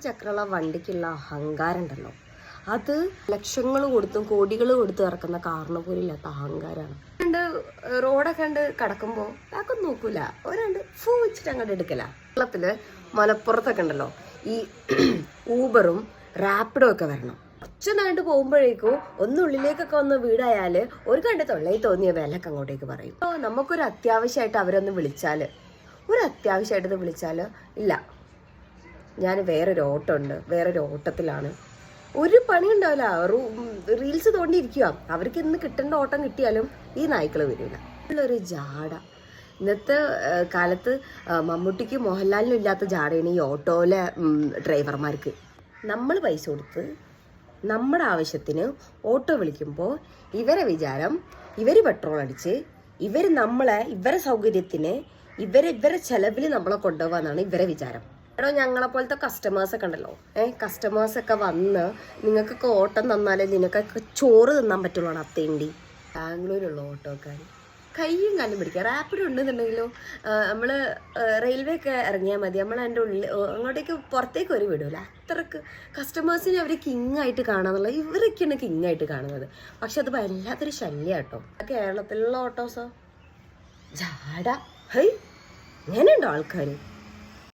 ചക്രമുള്ള വണ്ടിക്കുള്ള അഹങ്കാരം ഉണ്ടല്ലോ, അത് ലക്ഷങ്ങൾ കൊടുത്തും കോടികൾ കൊടുത്തും ഇറക്കുന്ന കാറിന് പോലും ഇല്ലാത്ത അഹങ്കാരമാണ്. റോഡൊക്കെ കണ്ട് കിടക്കുമ്പോൾ അതൊക്കെ നോക്കൂല, ഒരാണ്ട് ഫൂ വെച്ചിട്ട് അങ്ങോട്ട് എടുക്കല. കേരളത്തില് മലപ്പുറത്തൊക്കെ ഉണ്ടല്ലോ ഈ ഊബറും റാപ്പിഡോ ഒക്കെ വരണം. കുറച്ചൊന്നായിട്ട് പോകുമ്പോഴേക്കും ഒന്നുള്ളിലേക്കൊക്കെ ഒന്ന് വീടായാല് ഒരു കണ്ട് തൊള്ളയിൽ തോന്നിയ വിലക്ക് അങ്ങോട്ടേക്ക് പറയും. അപ്പോൾ നമുക്കൊരു അത്യാവശ്യമായിട്ട് അവരൊന്ന് വിളിച്ചാല്, ഇല്ല ഞാൻ വേറൊരു ഓട്ടം ഉണ്ട്, വേറൊരു ഓട്ടത്തിലാണ്, ഒരു പണി ഉണ്ടാവില്ല, റീൽസ് തോണ്ടിയിരിക്കുക. അവർക്ക് ഇന്ന് കിട്ടേണ്ട ഓട്ടം കിട്ടിയാലും ഈ നായ്ക്കൾ വരില്ല. ഉള്ളൊരു ജാട ഇന്നത്തെ കാലത്ത് മമ്മൂട്ടിക്കും മോഹൻലാലിനും ഇല്ലാത്ത ജാടയാണ് ഈ ഓട്ടോയിലെ ഡ്രൈവർമാർക്ക്. നമ്മൾ പൈസ കൊടുത്ത് നമ്മുടെ ആവശ്യത്തിന് ഓട്ടോ വിളിക്കുമ്പോൾ ഇവരെ വിചാരം ഇവർ പെട്രോൾ അടിച്ച് ഇവരെ സൗകര്യത്തിന് ഇവരെ ചെലവിൽ നമ്മളെ കൊണ്ടുപോകാന്നാണ് ഇവരെ വിചാരം. എടോ ഞങ്ങളെ പോലത്തെ കസ്റ്റമേഴ്സൊക്കെ ഉണ്ടല്ലോ, കസ്റ്റമേഴ്സൊക്കെ വന്ന് നിങ്ങൾക്കൊക്കെ ഓട്ടം തന്നാലേ നിനക്കൊക്കെ ചോറ് തിന്നാൻ പറ്റുള്ളൂ. അത്തേണ്ടി ബാംഗ്ലൂരുള്ള ഓട്ടോക്കാർ കയ്യും കാലും പിടിക്കുക. റാപ്പിഡ് ഉണ്ടെന്നുണ്ടെങ്കിലോ നമ്മൾ റെയിൽവേ ഒക്കെ ഇറങ്ങിയാൽ മതി, നമ്മൾ അതിൻ്റെ ഉള്ളിൽ അങ്ങോട്ടേക്ക് പുറത്തേക്ക് ഒരു വിടൂല. അത്രക്ക് കസ്റ്റമേഴ്സിനെ അവർ കിങ്ങായിട്ട് കാണാന്നുള്ള, ഇവരൊക്കെയാണ് കിങ്ങായിട്ട് കാണുന്നത്. പക്ഷെ അത് വല്ലാത്തൊരു ശല്യം കേട്ടോ. കേരളത്തിലുള്ള ഓട്ടോസോ ജാട, ഹൈ ഇങ്ങനെയുണ്ടോ ആൾക്കാർ?